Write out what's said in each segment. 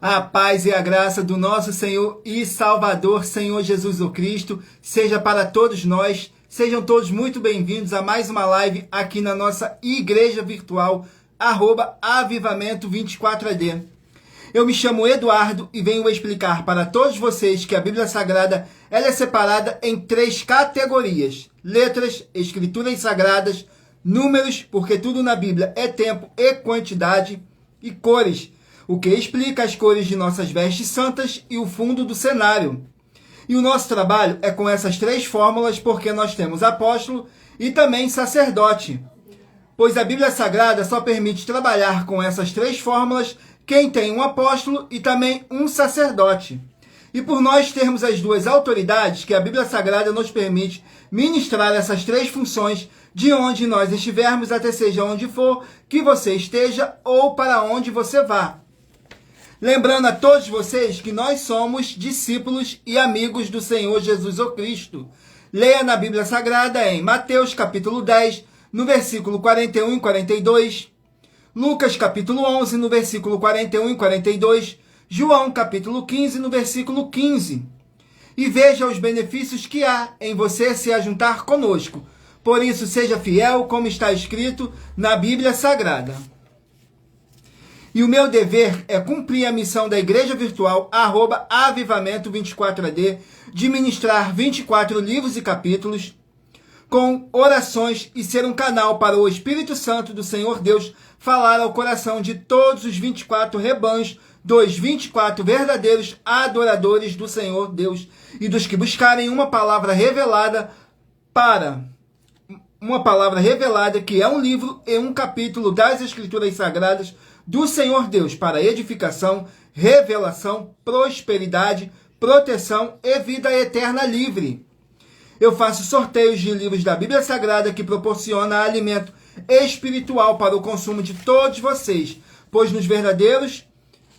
A paz e a graça do nosso Senhor e Salvador, Senhor Jesus o Cristo, seja para todos nós. Sejam todos muito bem-vindos a mais uma live aqui na nossa igreja virtual, @avivamento24ad. Eu me chamo Eduardo e venho explicar para todos vocês que a Bíblia Sagrada ela é separada em 3 categorias: letras, escrituras sagradas, números, porque tudo na Bíblia é tempo e quantidade, e cores, o que explica as cores de nossas vestes santas e o fundo do cenário. E o nosso trabalho é com essas 3 fórmulas, porque nós temos apóstolo e também sacerdote. Pois a Bíblia Sagrada só permite trabalhar com essas 3 fórmulas quem tem um apóstolo e também um sacerdote. E por nós termos as 2 autoridades que a Bíblia Sagrada nos permite ministrar essas 3 funções de onde nós estivermos, até seja onde for que você esteja ou para onde você vá. Lembrando a todos vocês que nós somos discípulos e amigos do Senhor Jesus o Cristo. Leia na Bíblia Sagrada em Mateus capítulo 10, no versículo 41 e 42, Lucas capítulo 11, no versículo 41 e 42, João capítulo 15, no versículo 15. E veja os benefícios que há em você se ajuntar conosco. Por isso, seja fiel, como está escrito na Bíblia Sagrada. E o meu dever é cumprir a missão da Igreja Virtual, @avivamento24ad, de ministrar 24 livros e capítulos, com orações e ser um canal para o Espírito Santo do Senhor Deus falar ao coração de todos os 24 rebanhos, dos 24 verdadeiros adoradores do Senhor Deus e dos que buscarem uma palavra revelada que é um livro e um capítulo das Escrituras Sagradas do Senhor Deus para edificação, revelação, prosperidade, proteção e vida eterna livre. Eu faço sorteios de livros da Bíblia Sagrada que proporciona alimento espiritual para o consumo de todos vocês, pois nos verdadeiros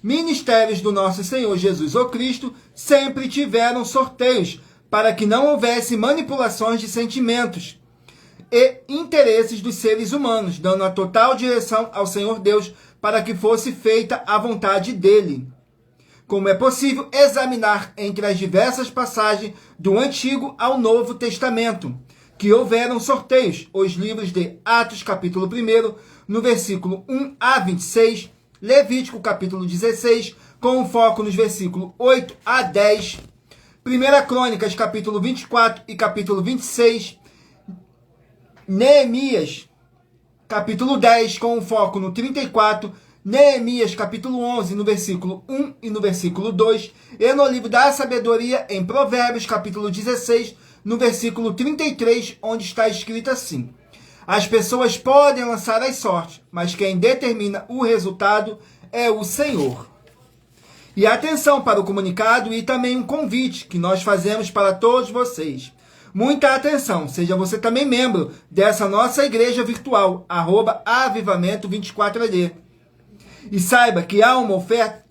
ministérios do nosso Senhor Jesus o Cristo sempre tiveram sorteios para que não houvesse manipulações de sentimentos e interesses dos seres humanos, dando a total direção ao Senhor Deus para que fosse feita a vontade dele. Como é possível examinar entre as diversas passagens do Antigo ao Novo Testamento, que houveram sorteios, os livros de Atos capítulo 1, no versículo 1 a 26, Levítico capítulo 16, com foco nos versículos 8 a 10, 1 Crônicas capítulo 24 e capítulo 26, Neemias capítulo 10, com foco no 34, Neemias capítulo 11, no versículo 1 e no versículo 2, e no livro da sabedoria em Provérbios capítulo 16, no versículo 33, onde está escrito assim: as pessoas podem lançar as sortes, mas quem determina o resultado é o Senhor. E atenção para o comunicado e também um convite que nós fazemos para todos vocês. Muita atenção, seja você também membro dessa nossa igreja virtual, @avivamento24ad. E saiba que há uma oferta,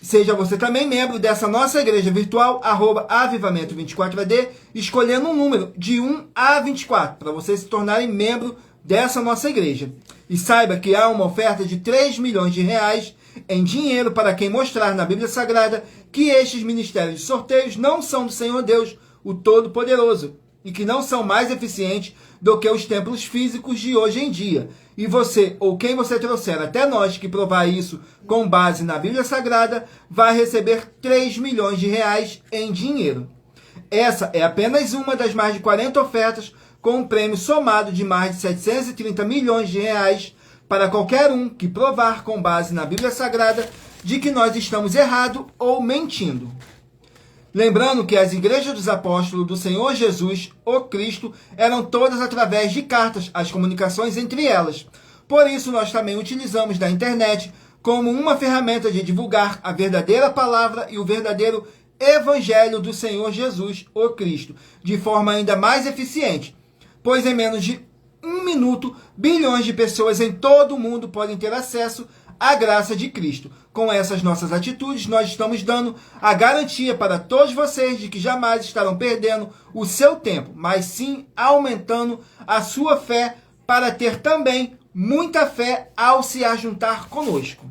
seja você também membro dessa nossa igreja virtual, @avivamento24ad, escolhendo um número de 1 a 24, para vocês se tornarem membro dessa nossa igreja. E saiba que há uma oferta de 3 milhões de reais em dinheiro para quem mostrar na Bíblia Sagrada que estes ministérios de sorteios não são do Senhor Deus, o Todo-Poderoso, e que não são mais eficientes do que os templos físicos de hoje em dia. E você, ou quem você trouxer até nós que provar isso com base na Bíblia Sagrada, vai receber 3 milhões de reais em dinheiro. Essa é apenas uma das mais de 40 ofertas com um prêmio somado de mais de 730 milhões de reais para qualquer um que provar com base na Bíblia Sagrada de que nós estamos errado ou mentindo. Lembrando que as igrejas dos apóstolos do Senhor Jesus, o Cristo, eram todas através de cartas, as comunicações entre elas. Por isso, nós também utilizamos da internet como uma ferramenta de divulgar a verdadeira palavra e o verdadeiro evangelho do Senhor Jesus, o Cristo, de forma ainda mais eficiente, pois em menos de 1 minuto, bilhões de pessoas em todo o mundo podem ter acesso à graça de Cristo. Com essas nossas atitudes, nós estamos dando a garantia para todos vocês de que jamais estarão perdendo o seu tempo, mas sim aumentando a sua fé para ter também muita fé ao se ajuntar conosco.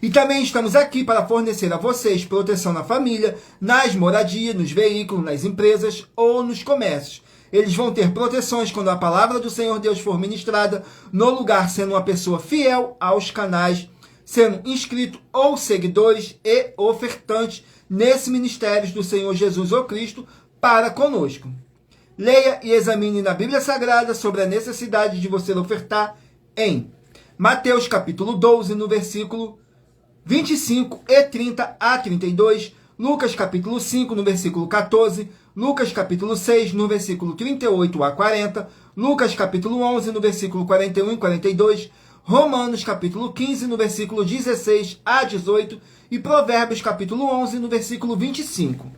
E também estamos aqui para fornecer a vocês proteção na família, nas moradias, nos veículos, nas empresas ou nos comércios. Eles vão ter proteções quando a palavra do Senhor Deus for ministrada no lugar, sendo uma pessoa fiel aos canais, sendo inscrito ou seguidores e ofertantes nesse ministério do Senhor Jesus ou Cristo para conosco. Leia e examine na Bíblia Sagrada sobre a necessidade de você ofertar em Mateus capítulo 12, no versículo 25 e 30 a 32, Lucas capítulo 5, no versículo 14, Lucas capítulo 6, no versículo 38 a 40, Lucas capítulo 11, no versículo 41 e 42, Romanos capítulo 15, no versículo 16 a 18 e Provérbios capítulo 11, no versículo 25.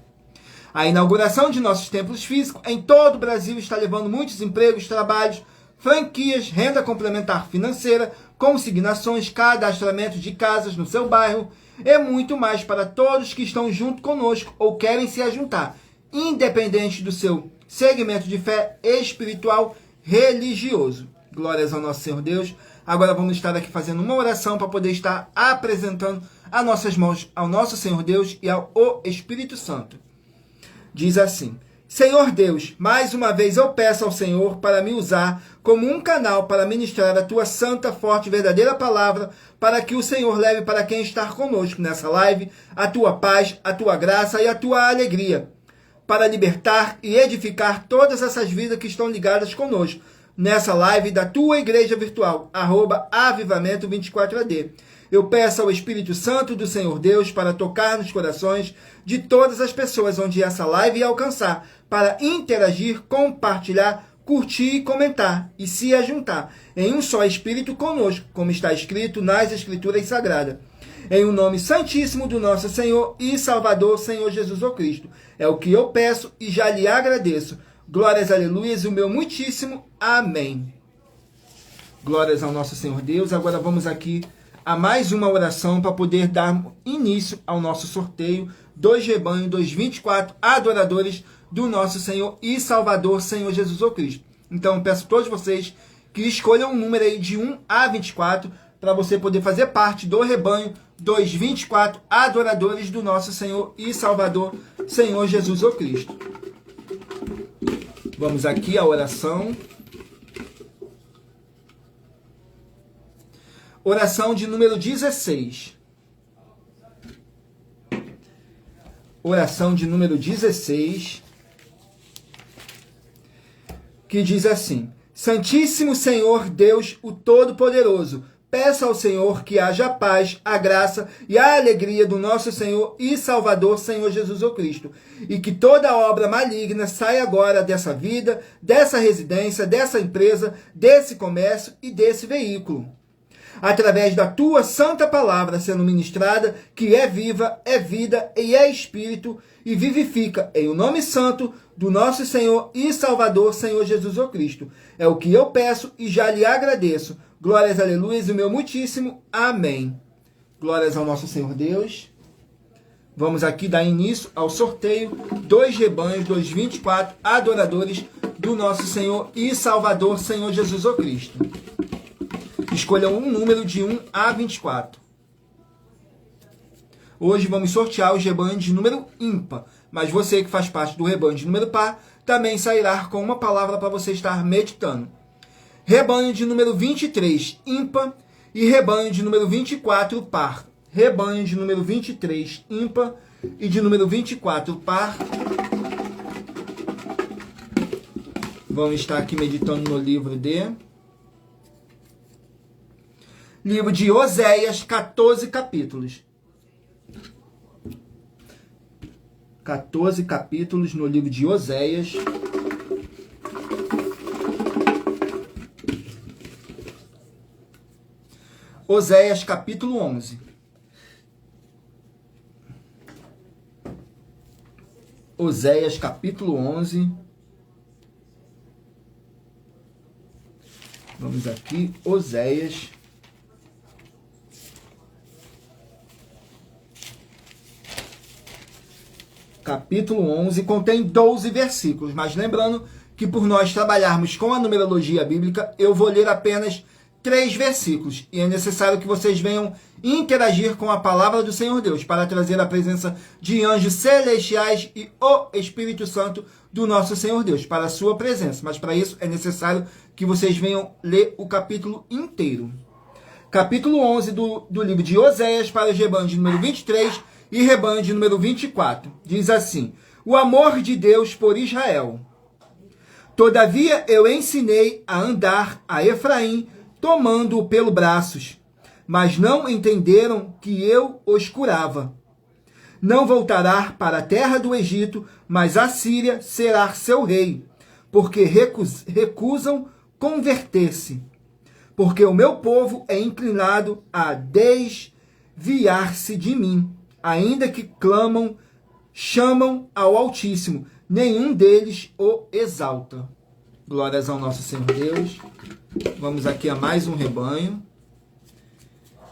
A inauguração de nossos templos físicos em todo o Brasil está levando muitos empregos, trabalhos, franquias, renda complementar financeira, consignações, cadastramento de casas no seu bairro e muito mais para todos que estão junto conosco ou querem se ajuntar, independente do seu segmento de fé espiritual religioso. Glórias ao nosso Senhor Deus. Agora vamos estar aqui fazendo uma oração para poder estar apresentando as nossas mãos ao nosso Senhor Deus e ao Espírito Santo. Diz assim: Senhor Deus, mais uma vez eu peço ao Senhor para me usar como um canal para ministrar a tua santa, forte e verdadeira palavra, para que o Senhor leve para quem está conosco nessa live a tua paz, a tua graça e a tua alegria, para libertar e edificar todas essas vidas que estão ligadas conosco nessa live da tua igreja virtual, @avivamento24AD. Eu peço ao Espírito Santo do Senhor Deus para tocar nos corações de todas as pessoas onde essa live ia alcançar, para interagir, compartilhar, curtir e comentar, e se ajuntar em um só Espírito conosco, como está escrito nas Escrituras Sagradas. Em o nome santíssimo do nosso Senhor e Salvador, Senhor Jesus o Cristo. É o que eu peço e já lhe agradeço. Glórias, aleluias, e o meu muitíssimo amém. Glórias ao nosso Senhor Deus. Agora vamos aqui a mais uma oração para poder dar início ao nosso sorteio dos rebanhos dos 24 adoradores do nosso Senhor e Salvador, Senhor Jesus o Cristo. Então, eu peço a todos vocês que escolham um número aí de 1 a 24 para você poder fazer parte do rebanho dos 24 adoradores do nosso Senhor e Salvador, Senhor Jesus o Cristo. Vamos aqui à oração. Oração de número 16. Oração de número 16. Que diz assim: Santíssimo Senhor Deus, o Todo-Poderoso, peço ao Senhor que haja a paz, a graça e a alegria do nosso Senhor e Salvador, Senhor Jesus o Cristo, e que toda obra maligna saia agora dessa vida, dessa residência, dessa empresa, desse comércio e desse veículo, através da tua santa palavra sendo ministrada, que é viva, é vida e é espírito, e vivifica em o nome santo do nosso Senhor e Salvador, Senhor Jesus o Cristo. É o que eu peço e já lhe agradeço. Glórias, aleluias, e o meu muitíssimo amém. Glórias ao nosso Senhor Deus. Vamos aqui dar início ao sorteio dos rebanhos dos 24 adoradores do nosso Senhor e Salvador, Senhor Jesus o Cristo. Escolham um número de 1 a 24. Hoje vamos sortear os rebanhos de número ímpar, mas você que faz parte do rebanho de número par também sairá com uma palavra para você estar meditando. Rebanho de número 23, ímpar, e rebanho de número 24, par. Rebanho de número 23, ímpar, e de número 24, par. Vamos estar aqui meditando no livro de Oséias, 14 capítulos. 14 capítulos no livro de Oséias. Oséias capítulo 11. Oséias capítulo 11. Vamos aqui, Oséias. Capítulo 11 contém 12 versículos, mas lembrando que por nós trabalharmos com a numerologia bíblica, eu vou ler apenas 3 versículos. E é necessário que vocês venham interagir com a palavra do Senhor Deus para trazer a presença de anjos celestiais e o Espírito Santo do nosso Senhor Deus para a sua presença. Mas para isso é necessário que vocês venham ler o capítulo inteiro. Capítulo 11 do livro de Oséias para o rebanho de número 23 e rebanho de número 24. Diz assim: o amor de Deus por Israel. Todavia eu ensinei a andar a Efraim, tomando-o pelos braços, mas não entenderam que eu os curava. Não voltará para a terra do Egito, mas a Síria será seu rei, porque recusam converter-se. Porque o meu povo é inclinado a desviar-se de mim, ainda que clamam, chamam ao Altíssimo, nenhum deles o exalta. Glórias ao nosso Senhor Deus. Vamos aqui a mais um rebanho.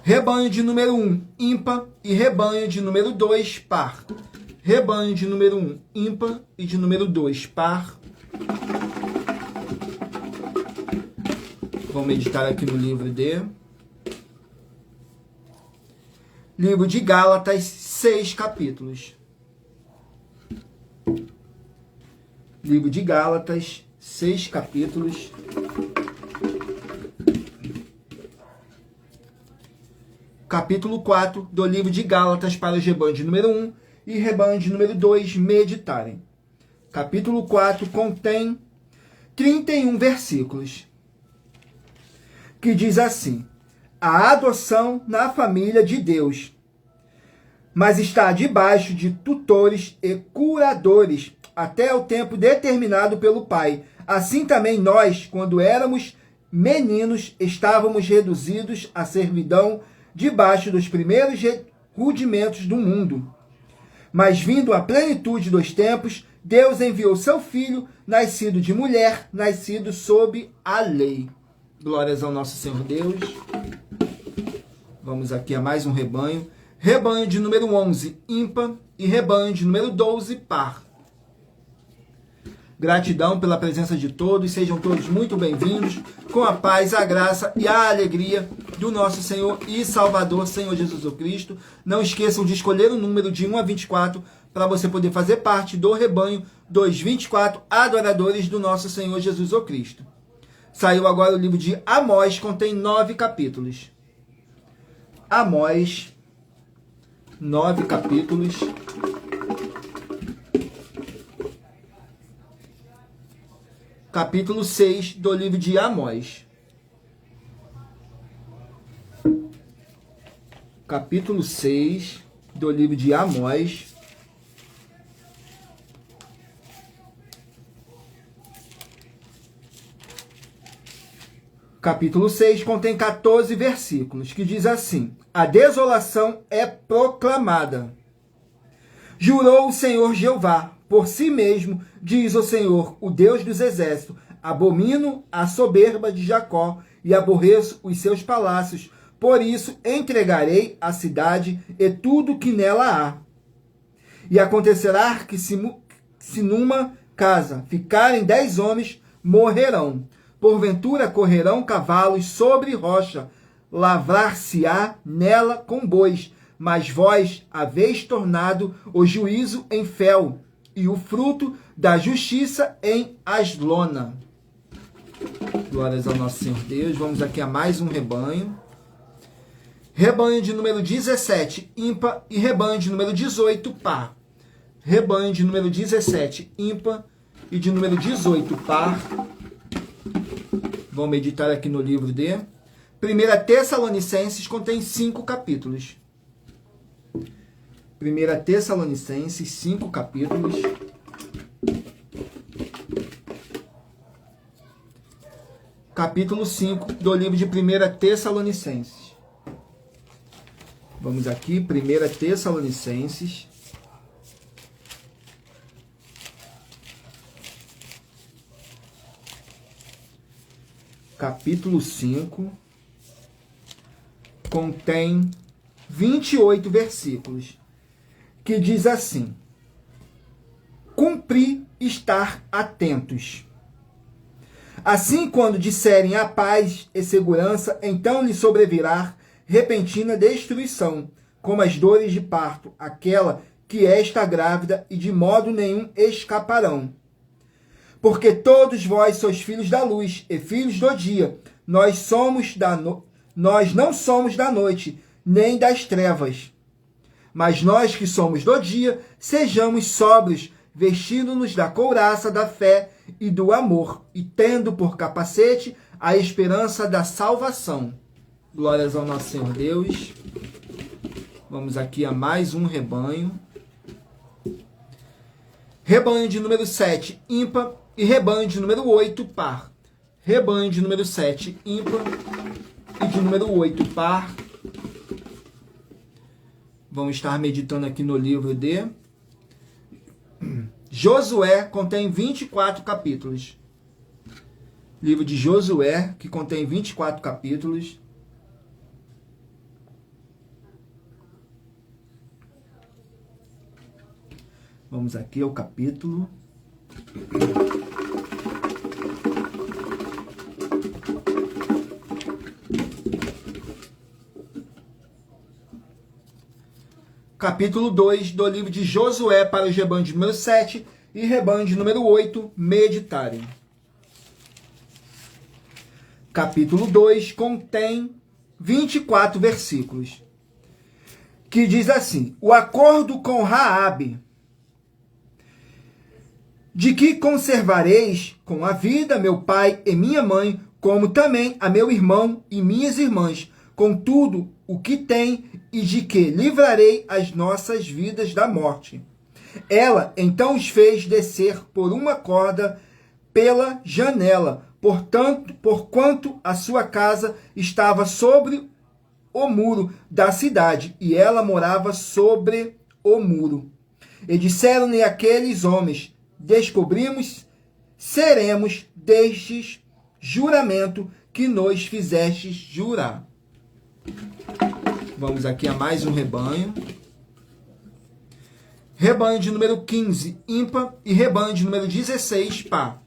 Rebanho de número 1, ímpar, e rebanho de número 2, par. Rebanho de número 1, ímpar, e de número 2, par. Vamos meditar aqui no livro de Gálatas, 6 capítulos. Livro de Gálatas, 6 capítulos. Capítulo 4 do livro de Gálatas para o rebanho de número 1 e rebanho de número 2 meditarem. Capítulo 4 contém 31 versículos, que diz assim: a adoção na família de Deus, mas está debaixo de tutores e curadores até o tempo determinado pelo Pai. Assim também nós, quando éramos meninos, estávamos reduzidos à servidão debaixo dos primeiros rudimentos do mundo. Mas vindo a plenitude dos tempos, Deus enviou seu Filho, nascido de mulher, nascido sob a lei. Glórias ao nosso Senhor Deus. Vamos aqui a mais um rebanho. Rebanho de número 11, ímpar, e rebanho de número 12, par. Gratidão pela presença de todos, sejam todos muito bem-vindos, com a paz, a graça e a alegria do nosso Senhor e Salvador, Senhor Jesus Cristo. Não esqueçam de escolher o número de 1 a 24 para você poder fazer parte do rebanho dos 24 adoradores do nosso Senhor Jesus Cristo. Saiu agora o livro de Amós, contém 9 capítulos. Amós, 9 capítulos. Capítulo 6 do livro de Amós. Capítulo 6 do livro de Amós. Capítulo 6 contém 14 versículos, que diz assim: a desolação é proclamada. Jurou o Senhor Jeová por si mesmo, diz o Senhor, o Deus dos exércitos: abomino a soberba de Jacó e aborreço os seus palácios. Por isso entregarei a cidade e tudo que nela há. E acontecerá que se numa casa ficarem 10 homens, morrerão. Porventura correrão cavalos sobre rocha, lavrar-se-á nela com bois. Mas vós haveis tornado o juízo em fel, e o fruto da justiça em aslona. Glórias ao nosso Senhor Deus. Vamos aqui a mais um rebanho. Rebanho de número 17, ímpar, e rebanho de número 18, par. Rebanho de número 17, ímpar, e de número 18, par. Vamos meditar aqui no livro de 1 Tessalonicenses, contém 5 capítulos. 1 Tessalonicenses, 5 capítulos. Capítulo 5 do livro de 1 Tessalonicenses. Vamos aqui, 1 Tessalonicenses. Capítulo 5. Contém 28 versículos, que diz assim: cumpri estar atentos, Assim, quando disserem a paz e segurança, então lhe sobrevirá repentina destruição, como as dores de parto, aquela que está grávida, e de modo nenhum escaparão. Porque todos vós sois filhos da luz e filhos do dia. Nós não somos da noite, nem das trevas. Mas nós que somos do dia, sejamos sóbrios, vestindo-nos da couraça da fé e do amor, e tendo por capacete a esperança da salvação. Glórias ao nosso Senhor Deus. Vamos aqui a mais um rebanho. Rebanho de número 7, ímpar, e rebanho de número 8, par. Rebanho de número 7, ímpar, e de número 8, par. Vamos estar meditando aqui no livro de Josué, contém 24 capítulos. Livro de Josué, que contém 24 capítulos. Vamos aqui ao capítulo. Capítulo 2 do livro de Josué para o rebanho de número 7 e rebanho de número 8 meditarem. Capítulo 2 contém 24 versículos, que diz assim: o acordo com Raabe, de que conservareis com a vida meu pai e minha mãe, como também a meu irmão e minhas irmãs, com tudo o que tem, e de que livrarei as nossas vidas da morte. Ela então os fez descer por uma corda pela janela, porquanto a sua casa estava sobre o muro da cidade, e ela morava sobre o muro. E disseram-lhe aqueles homens: descobrimos, seremos destes juramento que nos fizestes jurar. Vamos aqui a mais um rebanho. Rebanho de número 15, ímpar, e rebanho de número 16, par.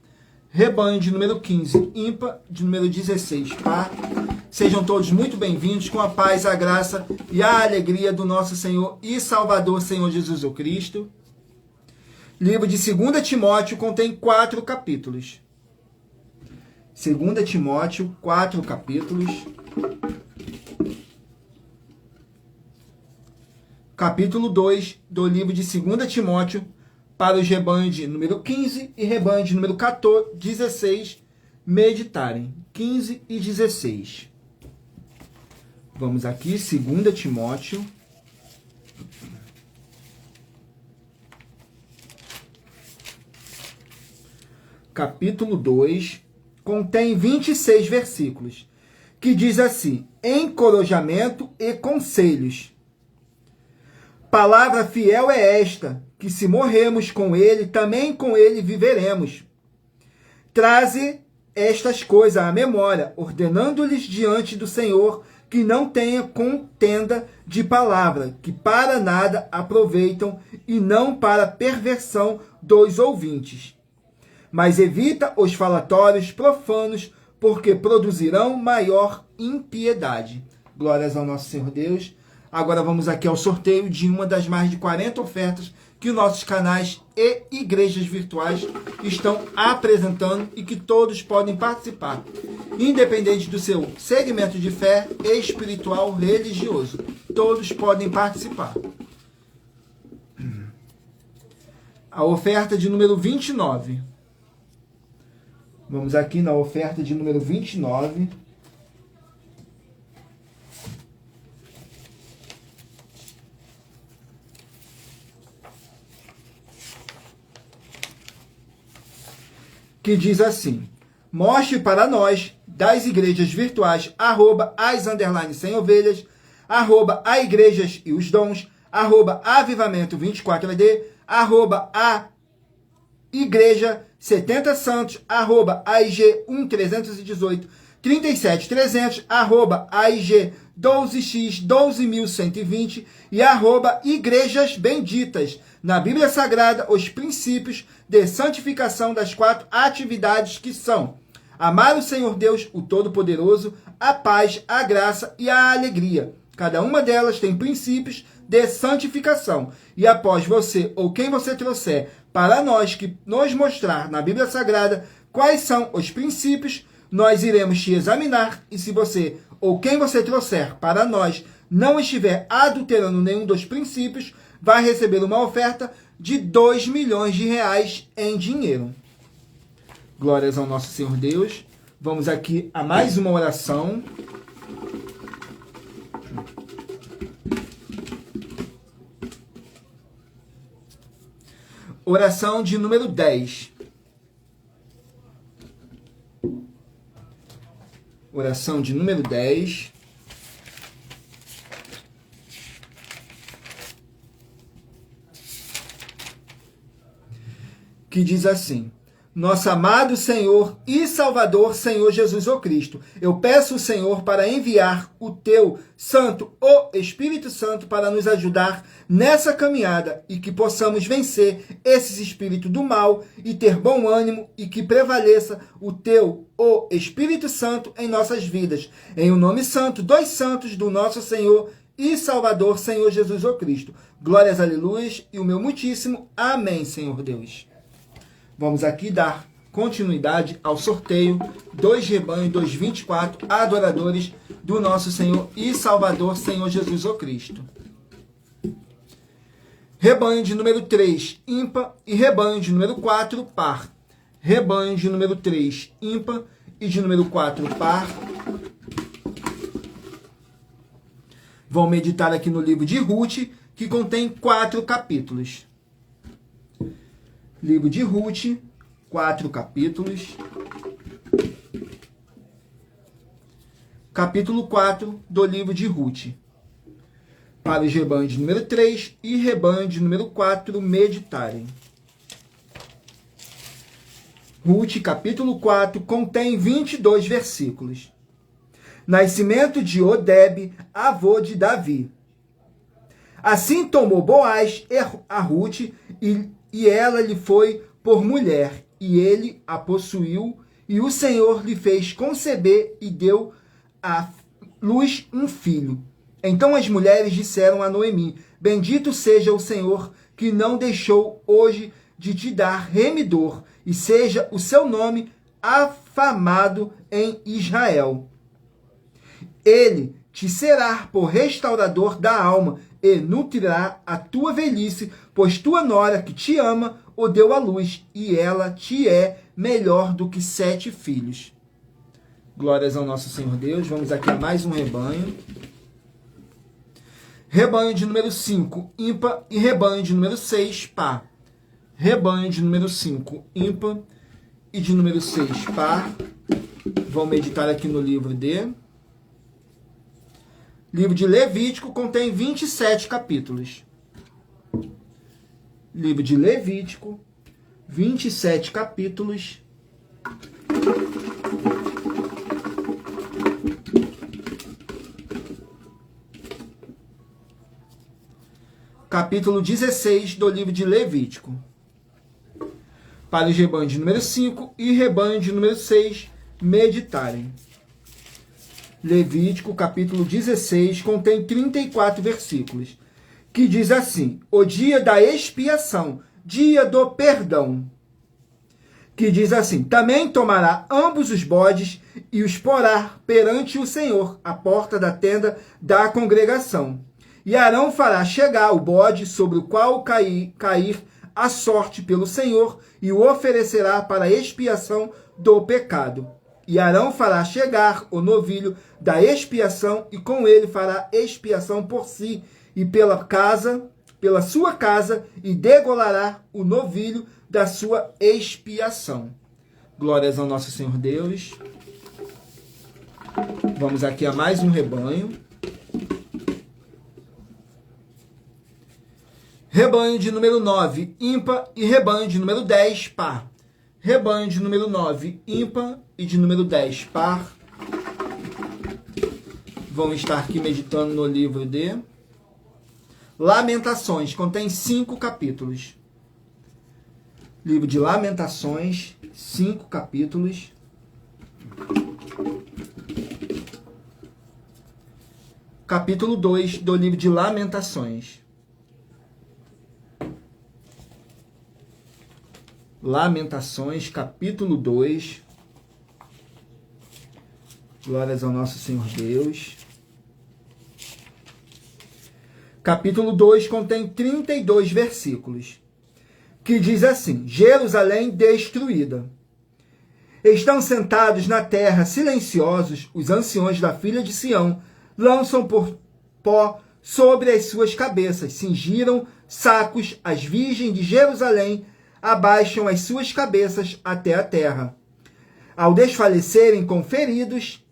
Rebanho de número 15, ímpar, de número 16, par. Sejam todos muito bem-vindos, com a paz, a graça e a alegria do nosso Senhor e Salvador, Senhor Jesus Cristo. Livro de 2 Timóteo contém 4 capítulos. 2 Timóteo, 4 capítulos. Capítulo 2 do livro de 2 Timóteo para os rebanhos de número 15 e rebanho de número 14, 16 meditarem. 15 e 16. Vamos aqui, 2 Timóteo. Capítulo 2, contém 26 versículos, que diz assim: encorajamento e conselhos. Palavra fiel é esta, que se morremos com ele, também com ele viveremos. Traze estas coisas à memória, ordenando-lhes diante do Senhor que não tenha contenda de palavra, que para nada aproveitam e não para perversão dos ouvintes. Mas evita os falatórios profanos, porque produzirão maior impiedade. Glórias ao nosso Senhor Deus. Agora vamos aqui ao sorteio de uma das mais de 40 ofertas que nossos canais e igrejas virtuais estão apresentando e que todos podem participar, independente do seu segmento de fé espiritual religioso. Todos podem participar. A oferta de número 29. Vamos aqui na oferta de número 29. Que diz assim: mostre para nós, das igrejas virtuais, @as_sem-ovelhas, @a igrejas e os dons, @avivamento 24AD, @a igreja 70 Santos, @aig 1318 37300, @aig 12x 12120 e @igrejas benditas. Na Bíblia Sagrada, os princípios de santificação das 4 atividades que são Amar o Senhor Deus, o Todo-Poderoso, a paz, a graça e a alegria. Cada uma delas tem princípios de santificação. E após você ou quem você trouxer para nós que nos mostrar na Bíblia Sagrada quais são os princípios, nós iremos te examinar, e se você ou quem você trouxer para nós não estiver adulterando nenhum dos princípios, vai receber uma oferta de 2 milhões de reais em dinheiro. Glórias ao nosso Senhor Deus. Vamos aqui a mais uma oração. Oração de número 10. Oração de número 10. Que diz assim: nosso amado Senhor e Salvador, Senhor Jesus o Cristo, eu peço ao Senhor para enviar o teu Santo, o Espírito Santo, para nos ajudar nessa caminhada e que possamos vencer esses espíritos do mal e ter bom ânimo e que prevaleça o teu, o Espírito Santo, em nossas vidas. Em o nome santo dos santos do nosso Senhor e Salvador, Senhor Jesus o Cristo. Glórias, aleluias e o meu muitíssimo amém, Senhor Deus. Vamos aqui dar continuidade ao sorteio dos rebanhos dos 24 adoradores do nosso Senhor e Salvador, Senhor Jesus o Cristo. Rebanho de número 3, ímpar, e rebanho de número 4, par. Rebanho de número 3, ímpar, e de número 4, par. Vão meditar aqui no livro de Ruth, que contém 4 capítulos. Livro de Ruth, 4 capítulos. Capítulo 4 do livro de Ruth. Para os rebanhos de número 3 e rebanho de número 4 meditarem. Ruth, capítulo 4, contém 22 versículos. Nascimento de Odebe, avô de Davi. Assim tomou Boaz a Ruth e ela lhe foi por mulher, e ele a possuiu, e o Senhor lhe fez conceber e deu à luz um filho. Então as mulheres disseram a Noemi: bendito seja o Senhor, que não deixou hoje de te dar remidor, e seja o seu nome afamado em Israel. Ele te será por restaurador da alma, e nutrirá a tua velhice, pois tua nora que te ama o deu à luz, e ela te é melhor do que 7 filhos. Glórias ao nosso Senhor Deus. Vamos aqui a mais um rebanho. Rebanho de número 5, ímpar, e rebanho de número 6, par. Rebanho de número 5, ímpar, e de número 6, par. Vão meditar aqui no livro de... Livro de Levítico contém 27 capítulos. Livro de Levítico, 27 capítulos. Capítulo 16 do livro de Levítico. Para os rebanhos de número 5 e rebanho de número 6 meditarem. Levítico, capítulo 16, contém 34 versículos, que diz assim: o dia da expiação, dia do perdão. Que diz assim: também tomará ambos os bodes e os porá perante o Senhor, à porta da tenda da congregação. E Arão fará chegar o bode sobre o qual cair a sorte pelo Senhor, e o oferecerá para a expiação do pecado. E Arão fará chegar o novilho da expiação, e com ele fará expiação por si e pela sua casa, e degolará o novilho da sua expiação. Glórias ao nosso Senhor Deus. Vamos aqui a mais um rebanho. Rebanho de número 9, ímpar, e rebanho de número 10, par. Rebanho de número 9, ímpar, e de número 10, par. Vão estar aqui meditando no livro de Lamentações, contém 5 capítulos. Livro de Lamentações, 5 capítulos. Capítulo 2 do livro de Lamentações. Lamentações, capítulo 2. Glórias ao nosso Senhor Deus. Capítulo 2 contém 32 versículos, que diz assim: Jerusalém destruída. Estão sentados na terra silenciosos, os anciões da filha de Sião, lançam por pó sobre as suas cabeças, cingiram sacos, as virgens de Jerusalém abaixam as suas cabeças até a terra. Ao desfalecerem com feridos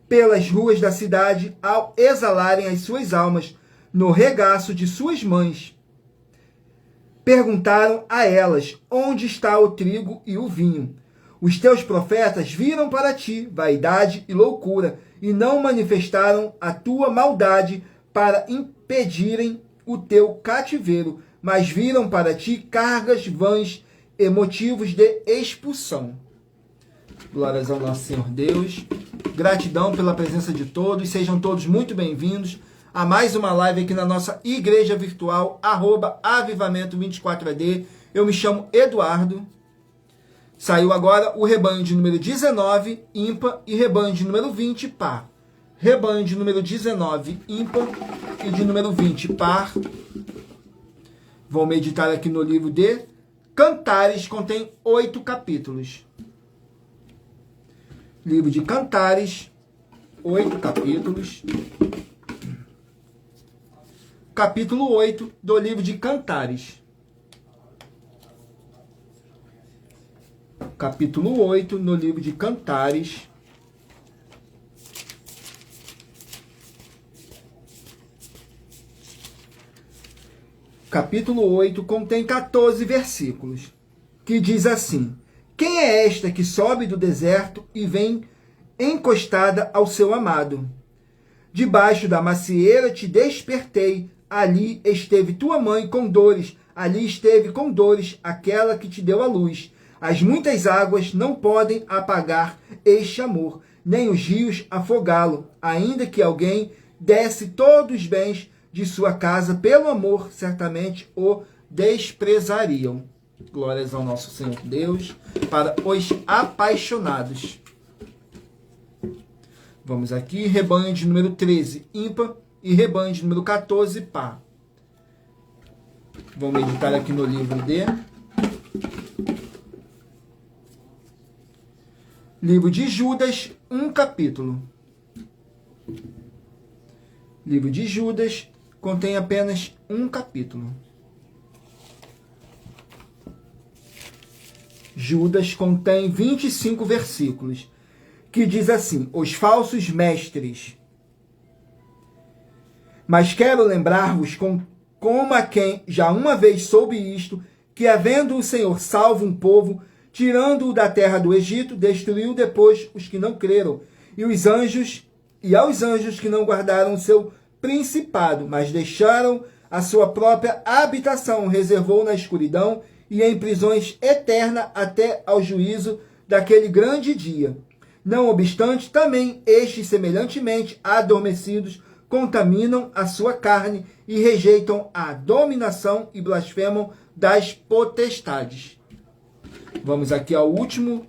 pelas ruas da cidade, ao exalarem as suas almas no regaço de suas mães, perguntaram a elas: onde está o trigo e o vinho? Os teus profetas viram para ti vaidade e loucura, e não manifestaram a tua maldade para impedirem o teu cativeiro, mas viram para ti cargas vãs e motivos de expulsão. Glórias ao nosso Senhor Deus. Gratidão pela presença de todos. Sejam todos muito bem-vindos a mais uma live aqui na nossa igreja virtual, @avivamento24AD. Eu me chamo Eduardo. Saiu agora o rebanho de número 19, ímpar, e rebanho de número 20, par. Rebanho de número 19, ímpar, e de número 20, par. Vou meditar aqui no livro de Cantares, contém 8 capítulos. Livro de Cantares, 8 capítulos. Capítulo 8 do livro de Cantares. Capítulo 8 no livro de Cantares. Capítulo 8 contém 14 versículos, que diz assim: Quem é esta que sobe do deserto e vem encostada ao seu amado? Debaixo da macieira te despertei, ali esteve tua mãe com dores, ali esteve com dores aquela que te deu a luz. As muitas águas não podem apagar este amor, nem os rios afogá-lo. Ainda que alguém desse todos os bens de sua casa pelo amor, certamente o desprezariam. Glórias ao nosso Senhor Deus, para os apaixonados. Vamos aqui, rebanho de número 13, ímpar, e rebanho de número 14, par. Vamos meditar aqui no livro de Judas, um capítulo. Livro de Judas contém apenas um capítulo. Judas contém 25 versículos, que diz assim: os falsos mestres. Mas quero lembrar-vos, como a quem já uma vez soube isto, que havendo o Senhor salvo um povo, tirando-o da terra do Egito, destruiu depois os que não creram, e aos anjos que não guardaram o seu principado, mas deixaram a sua própria habitação, reservou na escuridão e em prisões eternas até ao juízo daquele grande dia. Não obstante, também estes, semelhantemente adormecidos, contaminam a sua carne e rejeitam a dominação e blasfemam das potestades. Vamos aqui ao último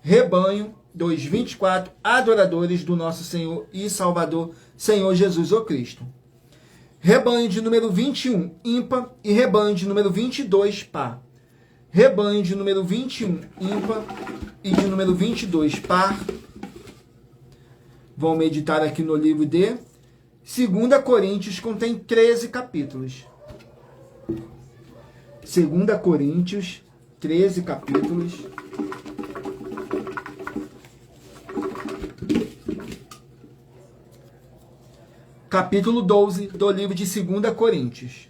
rebanho dos 24 adoradores do nosso Senhor e Salvador, Senhor Jesus o Cristo. Rebanho de número 21, ímpar, e rebanho de número 22, par. Rebanho de número 21, ímpar, e de número 22, par. Vamos meditar aqui no livro de 2 Coríntios, contém 13 capítulos. 2 Coríntios, 13 capítulos. Capítulo 12 do livro de 2 Coríntios.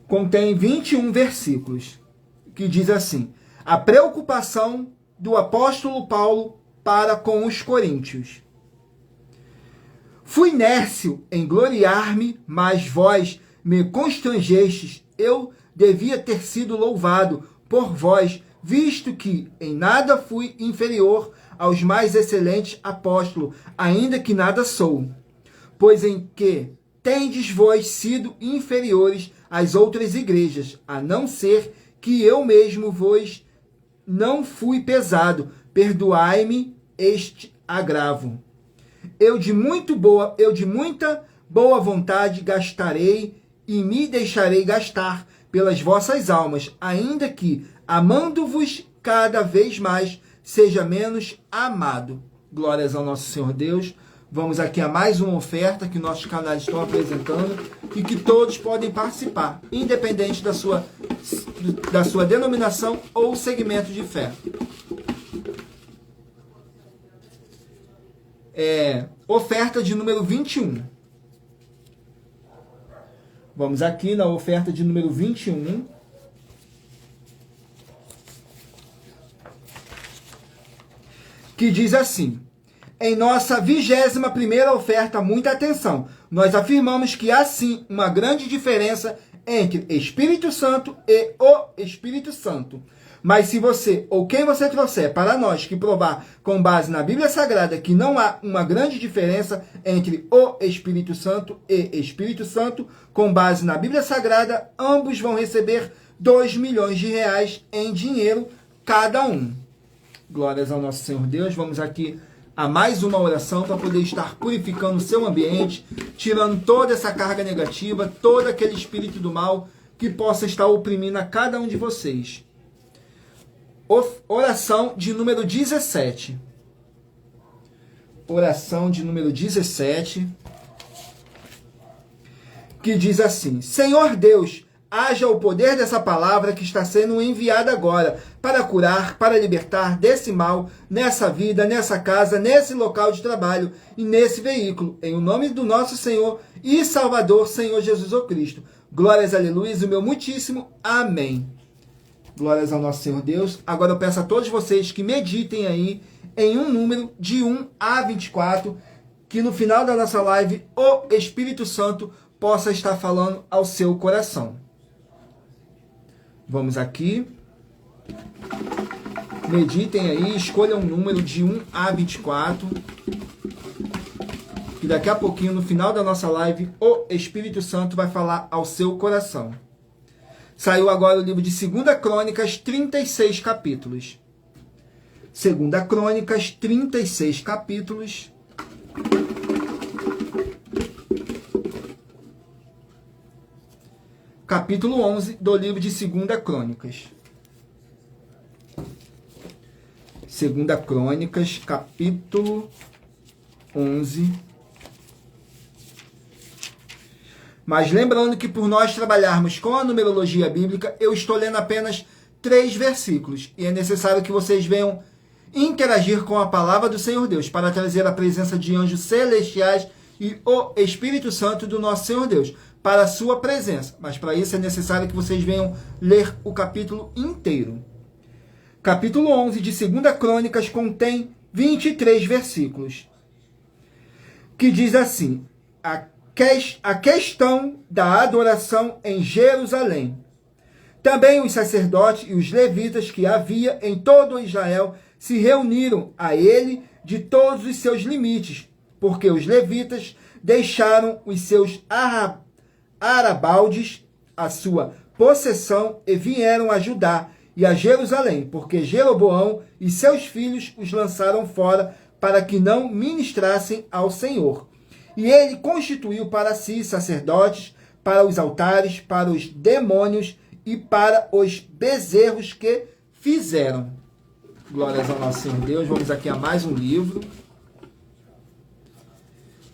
Contém 21 versículos, que diz assim: a preocupação do apóstolo Paulo para com os coríntios. Fui nércio em gloriar-me, mas vós me constrangestes. Eu devia ter sido louvado por vós, visto que em nada fui inferior aos mais excelentes apóstolos, ainda que nada sou. Pois em que tendes vós sido inferiores às outras igrejas, a não ser que eu mesmo vos não fui pesado, perdoai-me este agravo. Eu de muita boa vontade gastarei e me deixarei gastar pelas vossas almas, ainda que, amando-vos cada vez mais, seja menos amado. Glórias ao nosso Senhor Deus. Vamos aqui a mais uma oferta que nossos canais estão apresentando e que todos podem participar, independente da sua denominação ou segmento de fé. Oferta de número 21. Vamos aqui na oferta de número 21. Que diz assim: em nossa 21ª oferta, muita atenção, nós afirmamos que há sim uma grande diferença entre Espírito Santo e o Espírito Santo. Mas se você, ou quem você trouxer para nós que provar com base na Bíblia Sagrada que não há uma grande diferença entre o Espírito Santo e Espírito Santo, com base na Bíblia Sagrada, ambos vão receber 2 milhões de reais em dinheiro cada um. Glórias ao nosso Senhor Deus. Vamos aqui a mais uma oração para poder estar purificando o seu ambiente, tirando toda essa carga negativa, todo aquele espírito do mal que possa estar oprimindo a cada um de vocês. Oração de número 17. Oração de número 17. Que diz assim: Senhor Deus, haja o poder dessa palavra que está sendo enviada agora para curar, para libertar desse mal, nessa vida, nessa casa, nesse local de trabalho e nesse veículo. Em nome do nosso Senhor e Salvador, Senhor Jesus Cristo. Glórias, aleluia, o meu muitíssimo amém. Glórias ao nosso Senhor Deus. Agora eu peço a todos vocês que meditem aí em um número de 1 a 24, que no final da nossa live o Espírito Santo possa estar falando ao seu coração. Vamos aqui. Meditem aí, escolham um número de 1 a 24. E daqui a pouquinho, no final da nossa live, o Espírito Santo vai falar ao seu coração. Saiu agora o livro de 2 Crônicas, 36 capítulos. 2 Crônicas, 36 capítulos. Capítulo 11 do livro de 2 Crônicas. 2 Crônicas, capítulo 11. Mas lembrando que por nós trabalharmos com a numerologia bíblica, eu estou lendo apenas 3 versículos. E é necessário que vocês venham interagir com a palavra do Senhor Deus para trazer a presença de anjos celestiais e o Espírito Santo do nosso Senhor Deus para a sua presença. Mas para isso é necessário que vocês venham ler o capítulo inteiro. Capítulo 11 de 2 Crônicas contém 23 versículos. Que diz assim: a questão da adoração em Jerusalém. Também os sacerdotes e os levitas que havia em todo Israel se reuniram a ele de todos os seus limites, porque os levitas deixaram os seus arabaldes, a sua possessão, e vieram a Judá e a Jerusalém, porque Jeroboão e seus filhos os lançaram fora para que não ministrassem ao Senhor. E ele constituiu para si sacerdotes para os altares, para os demônios e para os bezerros que fizeram. Glórias ao nosso Senhor Deus. Vamos aqui a mais um livro.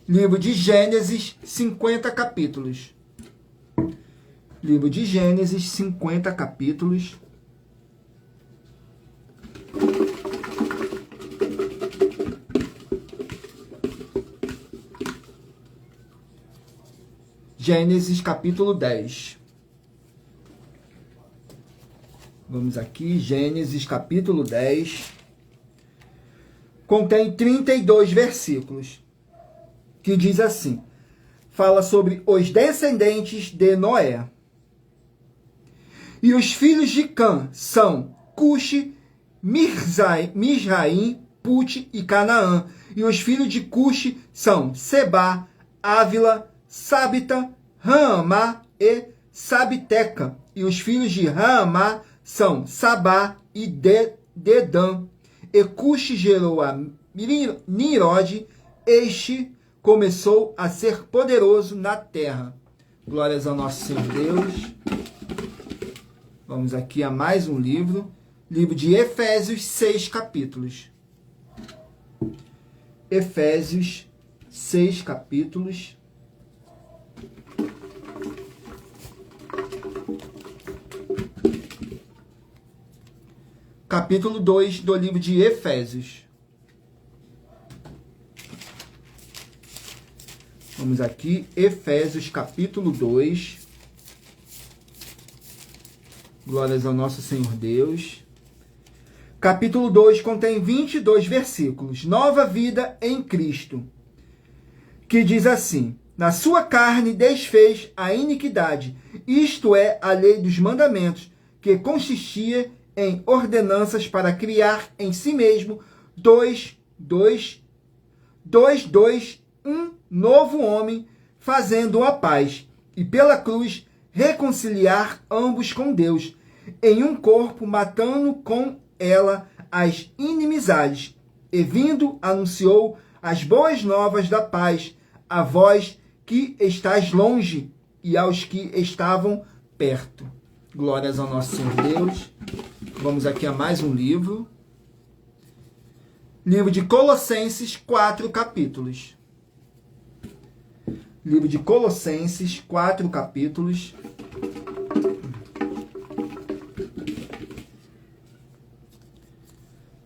Livro de Gênesis, 50 capítulos. Livro de Gênesis, 50 capítulos. Gênesis capítulo 10. Vamos aqui, Gênesis capítulo 10. Contém 32 versículos. Que diz assim: fala sobre os descendentes de Noé. E os filhos de Cã são Cuxi, Misraim, Put e Canaã. E os filhos de Cuxi são Sebá, Ávila, Sábita, Raamá e Sabteca. E os filhos de Raamá são Sabá e Dedã. E Cuxi gerou a Nirode. Este começou a ser poderoso na terra. Glórias ao nosso Senhor Deus. Vamos aqui a mais um livro. Livro de Efésios, 6 capítulos. Efésios, 6 capítulos. Capítulo 2 do livro de Efésios. Vamos aqui, Efésios, capítulo 2. Glórias ao nosso Senhor Deus. Capítulo 2 contém 22 versículos. Nova vida em Cristo. Que diz assim: na sua carne desfez a iniquidade, isto é, a lei dos mandamentos, que consistia em ordenanças para criar em si mesmo um novo homem, fazendo a paz, e pela cruz reconciliar ambos com Deus, em um corpo, matando com ela as inimizades. E vindo, anunciou as boas novas da paz a vós que estáis longe e aos que estavam perto. Glórias ao nosso Senhor Deus. Vamos aqui a mais um livro. Livro de Colossenses, 4 capítulos. Livro de Colossenses, 4 capítulos.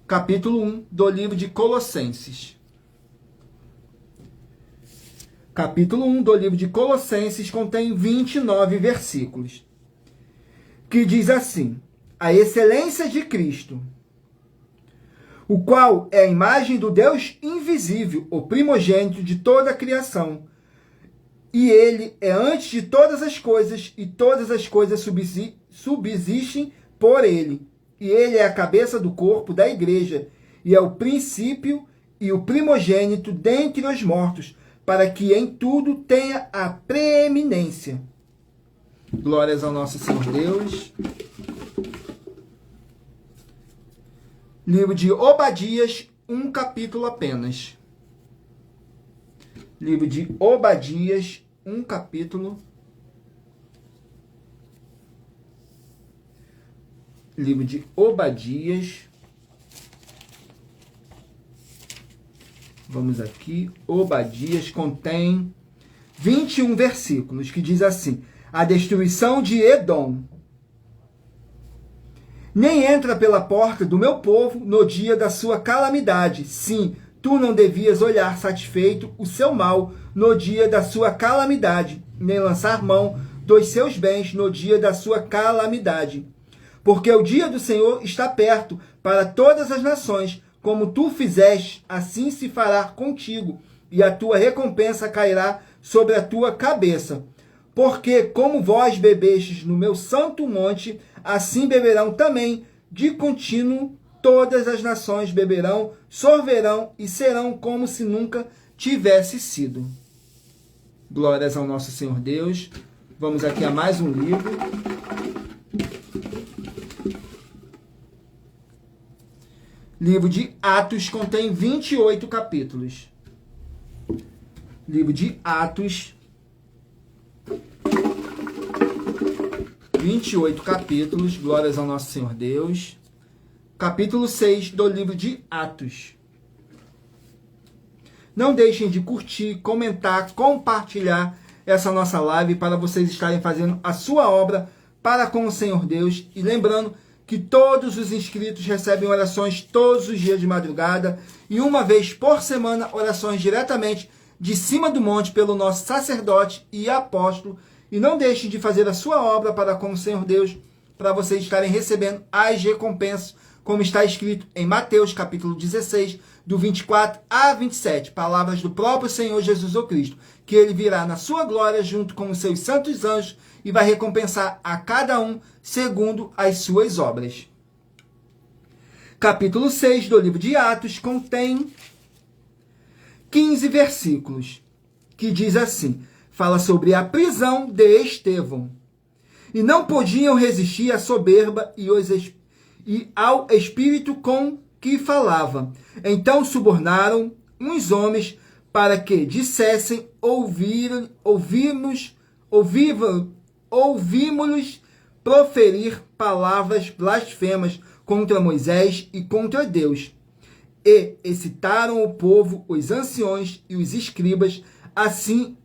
Capítulo 1 do livro de Colossenses. Capítulo 1 do livro de Colossenses contém 29 versículos. Que diz assim: a excelência de Cristo, o qual é a imagem do Deus invisível, o primogênito de toda a criação. E ele é antes de todas as coisas, e todas as coisas subsistem por ele. E ele é a cabeça do corpo da igreja, e é o princípio e o primogênito dentre os mortos, para que em tudo tenha a preeminência. Glórias ao nosso Senhor Deus. Livro de Obadias, 1 capítulo apenas. Livro de Obadias, 1 capítulo. Livro de Obadias. Vamos aqui. Obadias contém 21 versículos, que diz assim: a destruição de Edom. Nem entra pela porta do meu povo no dia da sua calamidade. Sim, tu não devias olhar satisfeito o seu mal no dia da sua calamidade, nem lançar mão dos seus bens no dia da sua calamidade. Porque o dia do Senhor está perto para todas as nações. Como tu fizeste, assim se fará contigo, e a tua recompensa cairá sobre a tua cabeça. Porque como vós bebestes no meu santo monte, assim beberão também de contínuo todas as nações, beberão, sorverão e serão como se nunca tivesse sido. Glórias ao nosso Senhor Deus. Vamos aqui a mais um livro. Livro de Atos contém 28 capítulos. Livro de Atos, 28 capítulos. Glórias ao nosso Senhor Deus. Capítulo 6 do livro de Atos. Não deixem de curtir, comentar, compartilhar essa nossa live para vocês estarem fazendo a sua obra para com o Senhor Deus. E lembrando que todos os inscritos recebem orações todos os dias de madrugada e uma vez por semana orações diretamente de cima do monte pelo nosso sacerdote e apóstolo. E não deixem de fazer a sua obra para com o Senhor Deus, para vocês estarem recebendo as recompensas como está escrito em Mateus capítulo 16, do 24 a 27, palavras do próprio Senhor Jesus Cristo, que ele virá na sua glória junto com os seus santos anjos e vai recompensar a cada um segundo as suas obras. Capítulo 6 do livro de Atos contém 15 versículos, que diz assim, fala sobre a prisão de Estevão. E não podiam resistir à soberba e ao espírito com que falava. Então subornaram uns homens para que dissessem, ouvimos-los proferir palavras blasfemas contra Moisés e contra Deus. E excitaram o povo, os anciões e os escribas, assim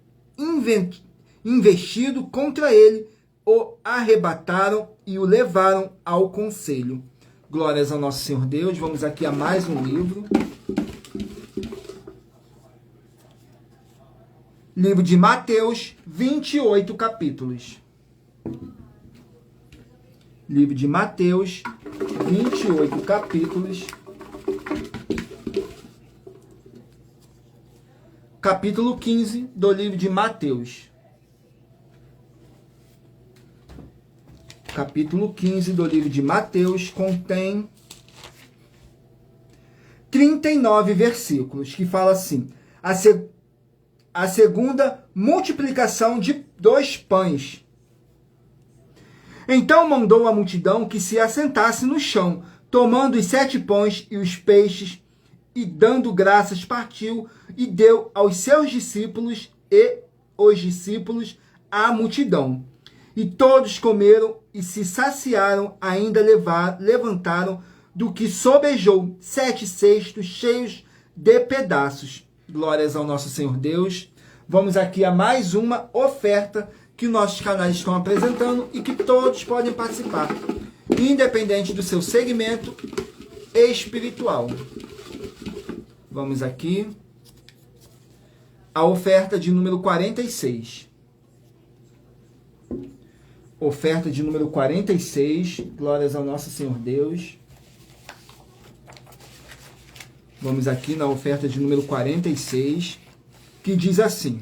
investido contra ele, o arrebataram e o levaram ao conselho. Glórias ao nosso Senhor Deus. Vamos aqui a mais um livro. Livro de Mateus, 28 capítulos. Livro de Mateus, 28 capítulos. Capítulo 15 do livro de Mateus. Capítulo 15 do livro de Mateus contém 39 versículos, que fala assim, a segunda multiplicação de 2 pães. Então mandou a multidão que se assentasse no chão, tomando os 7 pães e os peixes, e dando graças partiu e deu aos seus discípulos e os discípulos à multidão. E todos comeram e se saciaram, ainda levantaram do que sobejou 7 cestos cheios de pedaços. Glórias ao nosso Senhor Deus. Vamos aqui a mais uma oferta que nossos canais estão apresentando e que todos podem participar, independente do seu segmento espiritual. Vamos aqui. A oferta de número 46. Oferta de número 46. Glórias ao nosso Senhor Deus. Vamos aqui na oferta de número 46, que diz assim.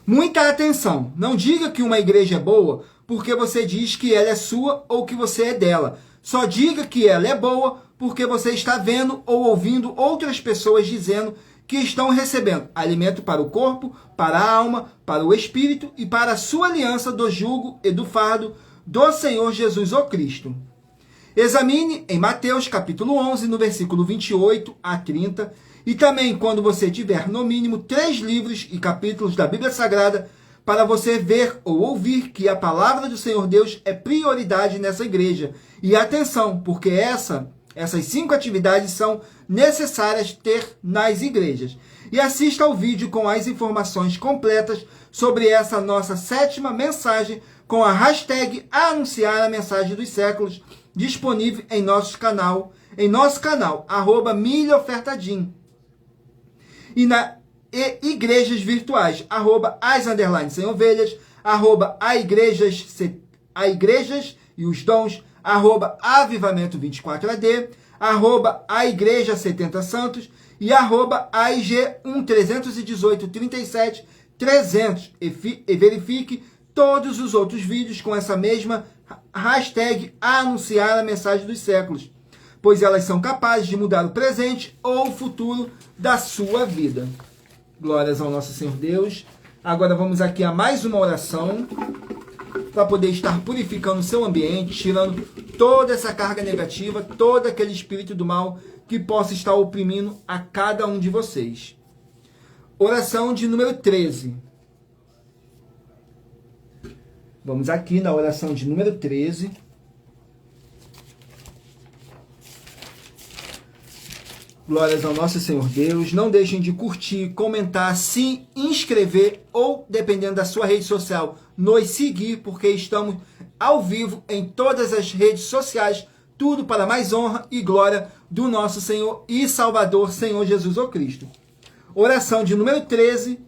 Muita atenção. Não diga que uma igreja é boa porque você diz que ela é sua ou que você é dela. Só diga que ela é boa porque você está vendo ou ouvindo outras pessoas dizendo que estão recebendo alimento para o corpo, para a alma, para o espírito e para a sua aliança do jugo e do fardo do Senhor Jesus o Cristo. Examine em Mateus capítulo 11, no versículo 28 a 30, e também quando você tiver no mínimo 3 livros e capítulos da Bíblia Sagrada, para você ver ou ouvir que a palavra do Senhor Deus é prioridade nessa igreja. E atenção, porque essas 5 atividades são necessárias ter nas igrejas. E assista ao vídeo com as informações completas sobre essa nossa 7ª mensagem com a hashtag Anunciar a Mensagem dos Séculos, disponível em nosso canal, @milhaofertadim. E igrejas virtuais, @as_sem-ovelhas, @a igrejas e os dons, @avivamento24ad, a igreja 70 santos e @aig 1-318-37-300. E verifique todos os outros vídeos com essa mesma hashtag Anunciar a Mensagem dos Séculos, pois elas são capazes de mudar o presente ou o futuro da sua vida. Glórias ao nosso Senhor Deus. Agora vamos aqui a mais uma oração para poder estar purificando o seu ambiente, tirando toda essa carga negativa, todo aquele espírito do mal que possa estar oprimindo a cada um de vocês. Oração de número 13. Vamos aqui na oração de número 13. Glórias ao nosso Senhor Deus. Não deixem de curtir, comentar, se inscrever ou, dependendo da sua rede social, nos seguir, porque estamos ao vivo em todas as redes sociais, tudo para mais honra e glória do nosso Senhor e Salvador, Senhor Jesus o Cristo. Oração de número 13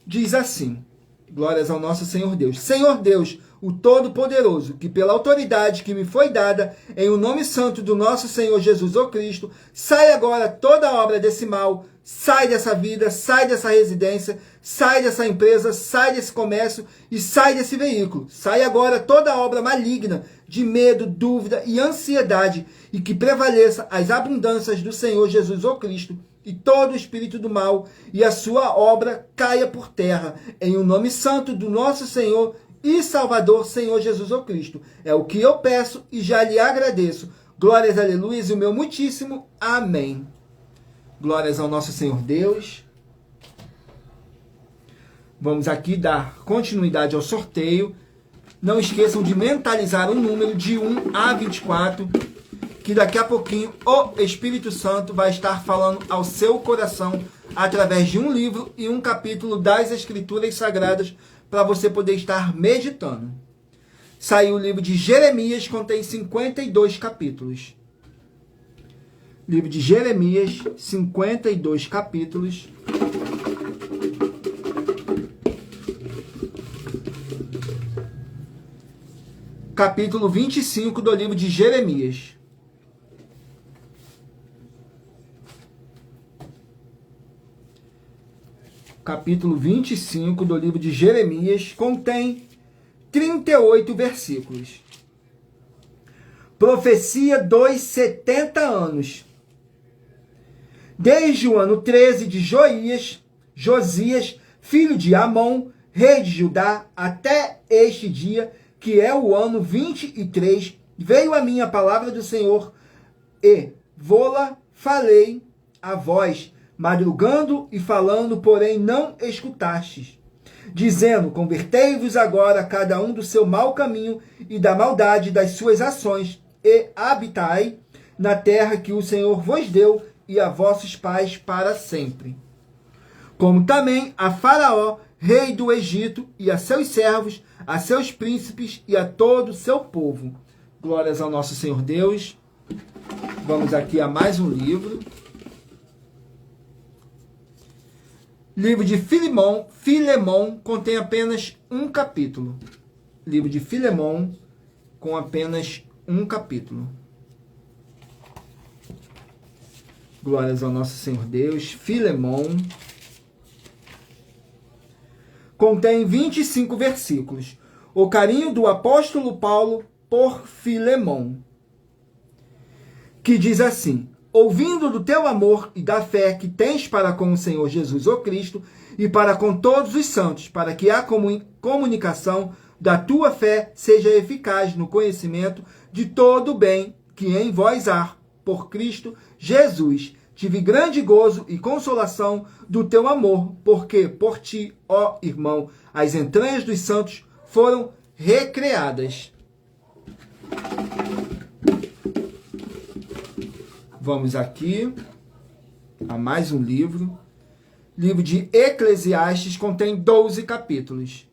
diz assim. Glórias ao nosso Senhor Deus. Senhor Deus, o Todo-Poderoso, que pela autoridade que me foi dada, em o nome santo do nosso Senhor Jesus o Cristo, sai agora toda obra desse mal, sai dessa vida, sai dessa residência, sai dessa empresa, sai desse comércio e sai desse veículo. Sai agora toda obra maligna de medo, dúvida e ansiedade, e que prevaleça as abundâncias do Senhor Jesus o Cristo, e todo o espírito do mal e a sua obra caia por terra, em o nome santo do nosso Senhor e Salvador, Senhor Jesus o Cristo. É o que eu peço e já lhe agradeço. Glórias, aleluia, e o meu muitíssimo amém. Glórias ao nosso Senhor Deus. Vamos aqui dar continuidade ao sorteio. Não esqueçam de mentalizar o número de 1 a 24, que daqui a pouquinho o Espírito Santo vai estar falando ao seu coração através de um livro e um capítulo das Escrituras Sagradas para você poder estar meditando. Saiu o livro de Jeremias, contém 52 capítulos. Livro de Jeremias, 52 capítulos. Capítulo 25 do livro de Jeremias. Capítulo 25 do livro de Jeremias contém 38 versículos. Profecia dos 70 anos. Desde o ano 13 de Josias, filho de Amon, rei de Judá, até este dia, que é o ano 23, veio a minha palavra do Senhor, e vô-la falei a vós, madrugando e falando, porém não escutastes, dizendo, convertei-vos agora cada um do seu mau caminho e da maldade das suas ações, e habitai na terra que o Senhor vos deu e a vossos pais para sempre. Como também a Faraó, rei do Egito, e a seus servos, a seus príncipes e a todo o seu povo. Glórias ao nosso Senhor Deus. Vamos aqui a mais um livro. Livro de Filemão contém apenas um capítulo. Livro de Filemão com apenas um capítulo. Glórias ao nosso Senhor Deus. Filemão contém 25 versículos. O carinho do apóstolo Paulo por Filemão, que diz assim: ouvindo do teu amor e da fé que tens para com o Senhor Jesus o Cristo e para com todos os santos, para que a comunicação da tua fé seja eficaz no conhecimento de todo o bem que em vós há, por Cristo Jesus. Tive grande gozo e consolação do teu amor, porque por ti, ó irmão, as entranhas dos santos foram recriadas. Vamos aqui a mais um livro. Livro de Eclesiastes contém 12 capítulos.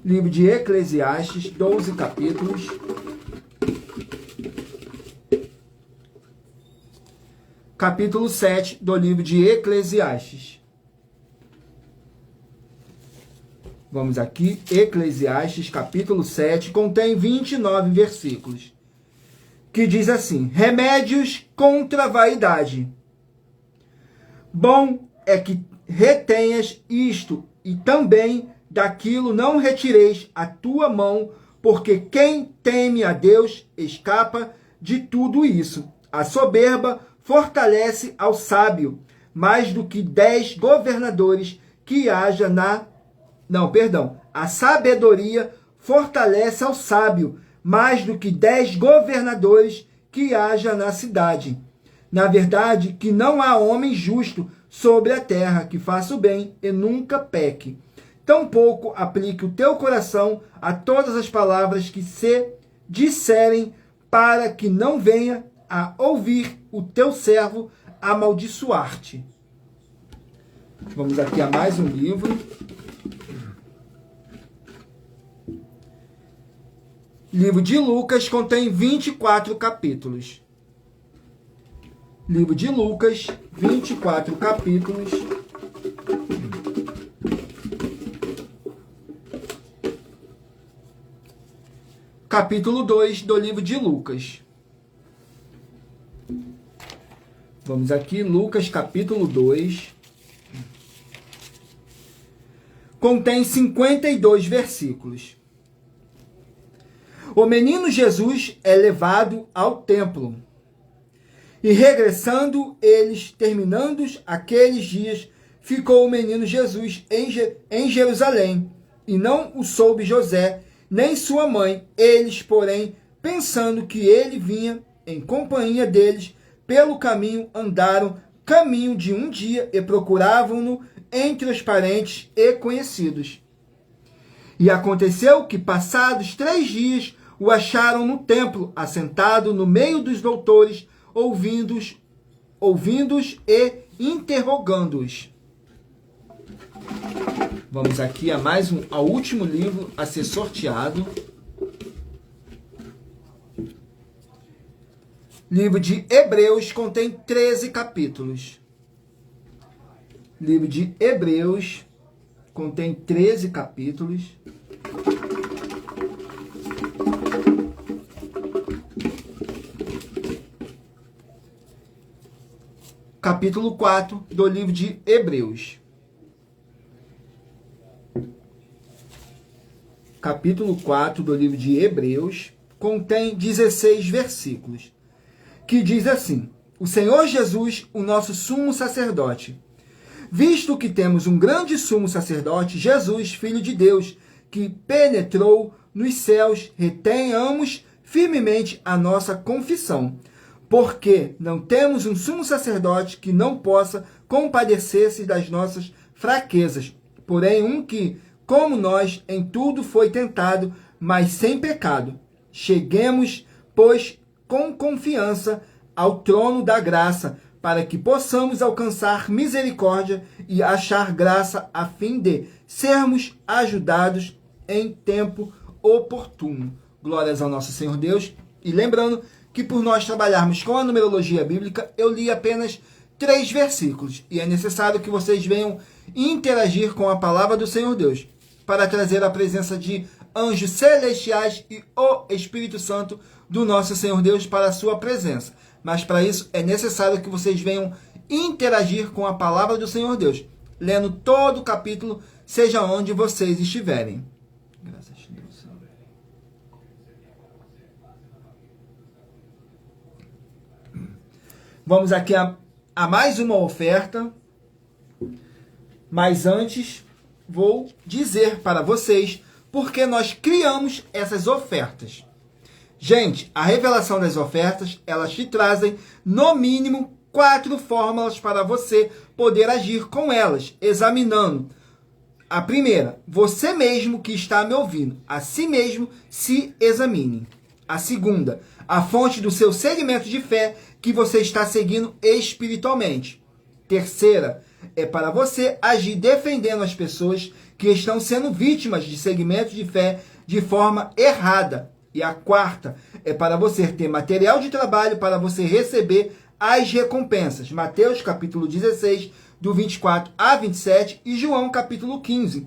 Livro de Eclesiastes, 12 capítulos. Capítulo 7 do livro de Eclesiastes. Vamos aqui, Eclesiastes, capítulo 7, contém 29 versículos. Que diz assim: remédios contra a vaidade. Bom é que retenhas isto, e também daquilo não retireis a tua mão, porque quem teme a Deus escapa de tudo isso. A soberba fortalece ao sábio, mais do que 10 governadores que haja na... A sabedoria fortalece ao sábio, mais do que 10 governadores que haja na cidade. Na verdade, que não há homem justo sobre a terra que faça o bem e nunca peque. Tampouco aplique o teu coração a todas as palavras que se disserem, para que não venha a ouvir o teu servo amaldiçoar-te. Vamos aqui a mais um livro. Livro de Lucas contém 24 capítulos. Livro de Lucas, 24 capítulos. capítulo 2 do livro de Lucas. Vamos aqui, Lucas, capítulo 2. Contém 52 versículos. O menino Jesus é levado ao templo. E regressando eles, terminando aqueles dias, ficou o menino Jesus em Jerusalém, e não o soube José, nem sua mãe. Eles, porém, pensando que ele vinha em companhia deles, pelo caminho andaram caminho de um dia e procuravam-no entre os parentes e conhecidos. E aconteceu que, passados 3 dias, o acharam no templo, assentado no meio dos doutores, ouvindo-os e interrogando-os. Vamos aqui ao último livro a ser sorteado. Livro de Hebreus contém 13 capítulos. Livro de Hebreus contém 13 capítulos. Capítulo 4 do livro de Hebreus. Capítulo 4 do livro de Hebreus contém 16 versículos, que diz assim: O Senhor Jesus, o nosso sumo sacerdote, visto que temos um grande sumo sacerdote, Jesus, Filho de Deus, que penetrou nos céus, retenhamos firmemente a nossa confissão, porque não temos um sumo sacerdote que não possa compadecer-se das nossas fraquezas, porém um que, como nós, em tudo foi tentado, mas sem pecado. Cheguemos, pois, com confiança ao trono da graça, para que possamos alcançar misericórdia e achar graça, a fim de sermos ajudados em tempo oportuno. Glórias ao nosso Senhor Deus. E lembrando que por nós trabalharmos com a numerologia bíblica, eu li apenas 3 versículos. E é necessário que vocês venham interagir com a palavra do Senhor Deus, para trazer a presença de anjos celestiais e o Espírito Santo do nosso Senhor Deus para a sua presença. Mas para isso é necessário que vocês venham interagir com a palavra do Senhor Deus, lendo todo o capítulo, seja onde vocês estiverem. Graças a Deus. Vamos aqui a mais uma oferta, mas antes vou dizer para vocês porque nós criamos essas ofertas. Gente, a revelação das ofertas, elas te trazem, no mínimo, 4 fórmulas para você poder agir com elas, examinando. A primeira, você mesmo que está me ouvindo, a si mesmo se examine. A segunda, a fonte do seu segmento de fé que você está seguindo espiritualmente. Terceira, é para você agir defendendo as pessoas que estão sendo vítimas de segmentos de fé de forma errada. E a quarta é para você ter material de trabalho para você receber as recompensas. Mateus capítulo 16, do 24 a 27 e João capítulo 15.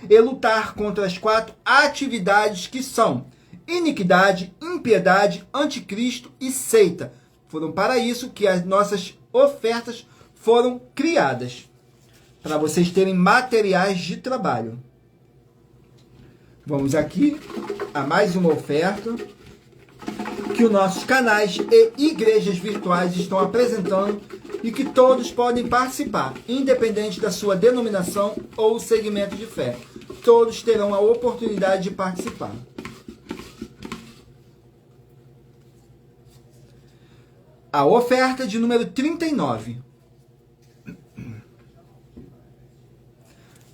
E lutar contra as 4 atividades que são iniquidade, impiedade, anticristo e seita. Foram para isso que as nossas ofertas foram criadas, para vocês terem materiais de trabalho. Vamos aqui a mais uma oferta que os nossos canais e igrejas virtuais estão apresentando e que todos podem participar, independente da sua denominação ou segmento de fé. Todos terão a oportunidade de participar. A oferta de número 39.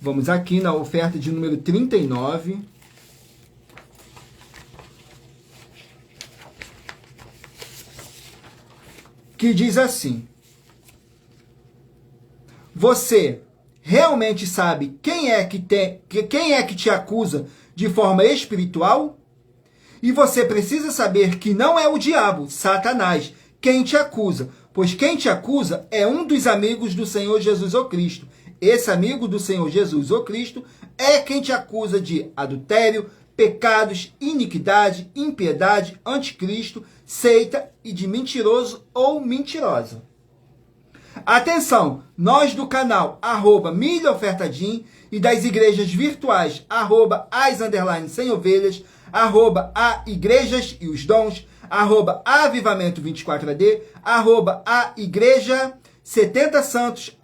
Vamos aqui na oferta de número 39. Que diz assim: você realmente sabe quem é que te acusa de forma espiritual? E você precisa saber que não é o diabo, Satanás, quem te acusa, pois quem te acusa é um dos amigos do Senhor Jesus o Cristo. Esse amigo do Senhor Jesus o Cristo é quem te acusa de adultério, pecados, iniquidade, impiedade, anticristo, seita e de mentiroso ou mentirosa. Atenção, nós do canal @milhaofertadim e das igrejas virtuais @as_sem ovelhas, @a igrejas e os dons, @avivamento 24AD, @a igreja 70 Santos,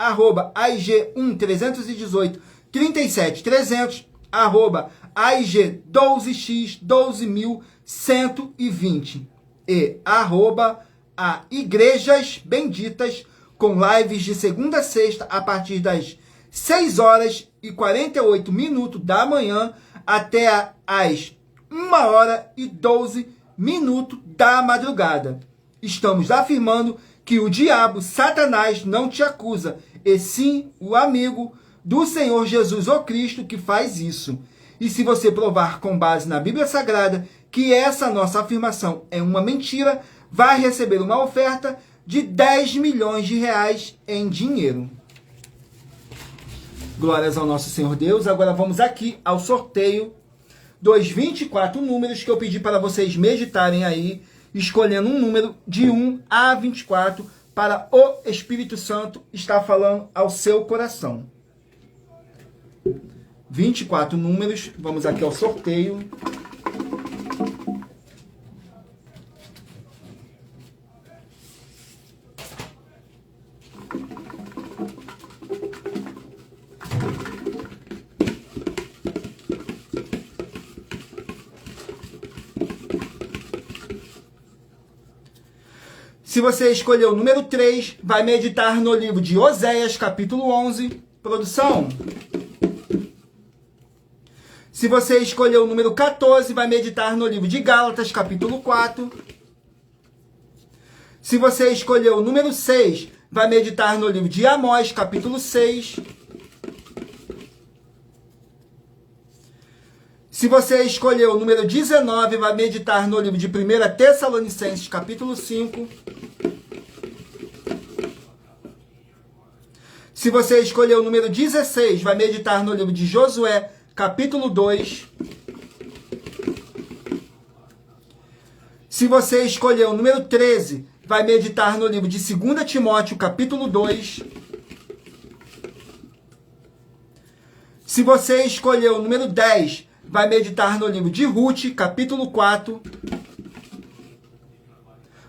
@aig 1318 37300, @aig 12x 12120 e @a igrejas benditas, com lives de segunda a sexta a partir das 6h48 da manhã até às 1h12 da madrugada. Estamos afirmando que o diabo, Satanás, não te acusa, e sim o amigo do Senhor Jesus o Cristo que faz isso. E se você provar com base na Bíblia Sagrada que essa nossa afirmação é uma mentira, vai receber uma oferta de 10 milhões de reais em dinheiro. Glórias ao nosso Senhor Deus. Agora vamos aqui ao sorteio dos 24 números que eu pedi para vocês meditarem aí, escolhendo um número de 1 a 24 para o Espírito Santo estar falando ao seu coração. 24 números, vamos aqui ao sorteio. Se você escolheu o número 3, vai meditar no livro de Oséias, capítulo 11. Produção. Se você escolheu o número 14, vai meditar no livro de Gálatas, capítulo 4. Se você escolheu o número 6, vai meditar no livro de Amós, capítulo 6. Se você escolheu o número 19, vai meditar no livro de 1 Tessalonicenses, capítulo 5. Se você escolheu o número 16, vai meditar no livro de Josué, capítulo 2. Se você escolheu o número 13, vai meditar no livro de 2 Timóteo, capítulo 2. Se você escolheu o número 10, vai meditar no livro de Ruth, capítulo 4.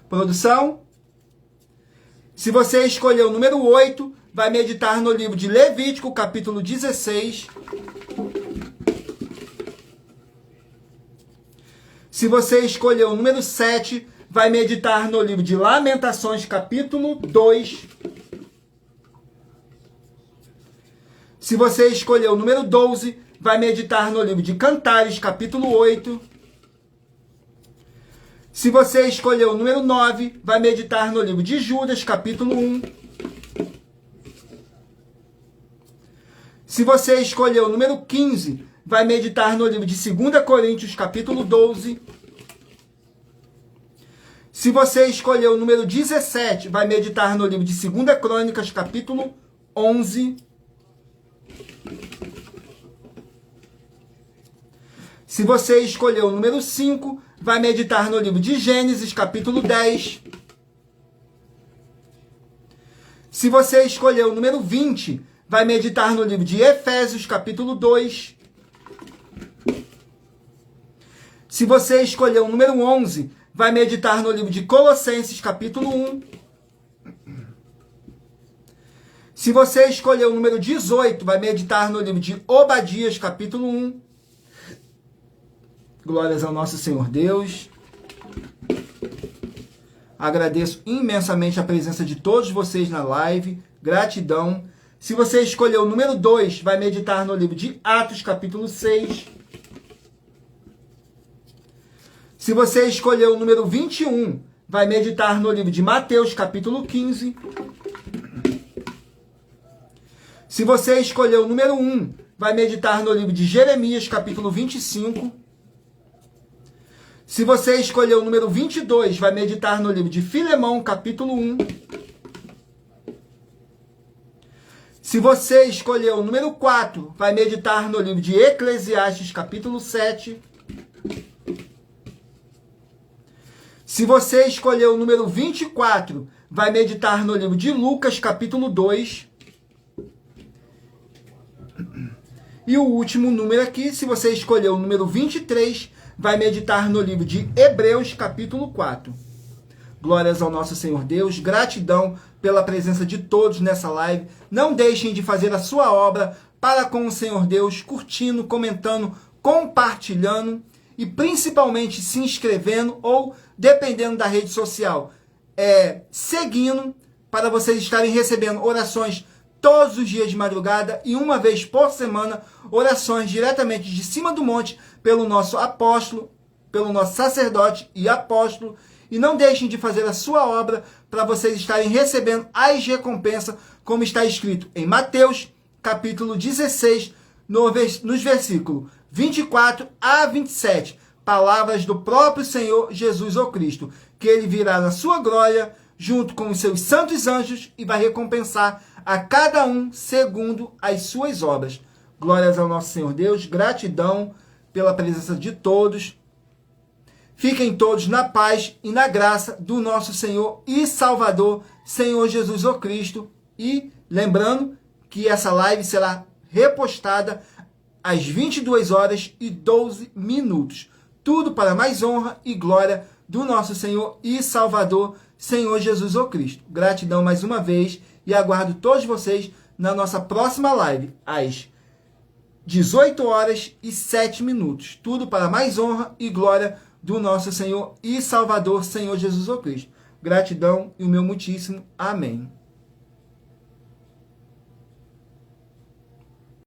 Produção. Se você escolheu o número 8, vai meditar no livro de Levítico, capítulo 16. Se você escolheu o número 7, vai meditar no livro de Lamentações, capítulo 2. Se você escolheu o número 12, vai meditar no livro de Cantares, capítulo 8. Se você escolheu o número 9, vai meditar no livro de Judas, capítulo 1. Se você escolheu o número 15, vai meditar no livro de 2 Coríntios, capítulo 12. Se você escolheu o número 17, vai meditar no livro de 2 Crônicas, capítulo 11. Se você escolheu o número 5, vai meditar no livro de Gênesis, capítulo 10. Se você escolheu o número 20, vai meditar no livro de Efésios, capítulo 2. Se você escolheu o número 11, vai meditar no livro de Colossenses, capítulo 1. Se você escolheu o número 18, vai meditar no livro de Obadias, capítulo 1. Glórias ao nosso Senhor Deus. Agradeço imensamente a presença de todos vocês na live. Gratidão. Se você escolheu o número 2, vai meditar no livro de Atos, capítulo 6. Se você escolheu o número 21, vai meditar no livro de Mateus, capítulo 15. Se você escolheu o número 1, vai meditar no livro de Jeremias, capítulo 25. Se você escolheu o número 22, vai meditar no livro de Filemão, capítulo 1. Se você escolheu o número 4, vai meditar no livro de Eclesiastes, capítulo 7. Se você escolher o número 24, vai meditar no livro de Lucas, capítulo 2. E o último número aqui, se você escolher o número 23, vai meditar no livro de Hebreus, capítulo 4. Glórias ao nosso Senhor Deus, gratidão pela presença de todos nessa live. Não deixem de fazer a sua obra para com o Senhor Deus, curtindo, comentando, compartilhando e principalmente se inscrevendo ou, dependendo da rede social, seguindo, para vocês estarem recebendo orações todos os dias de madrugada e uma vez por semana, orações diretamente de cima do monte pelo nosso apóstolo, pelo nosso sacerdote e apóstolo. E não deixem de fazer a sua obra para vocês estarem recebendo as recompensas, como está escrito em Mateus, capítulo 16, nos versículos 24 a 27. Palavras do próprio Senhor Jesus o Cristo, que ele virá na sua glória, junto com os seus santos anjos, e vai recompensar a cada um segundo as suas obras. Glórias ao nosso Senhor Deus, gratidão pela presença de todos. Fiquem todos na paz e na graça do nosso Senhor e Salvador, Senhor Jesus o Cristo. E lembrando que essa live será repostada às 22h12. Tudo para mais honra e glória do nosso Senhor e Salvador, Senhor Jesus o Cristo. Gratidão mais uma vez e aguardo todos vocês na nossa próxima live, às 18h07. Tudo para mais honra e glória do nosso Senhor e Salvador, Senhor Jesus o Cristo. Gratidão e o meu muitíssimo amém.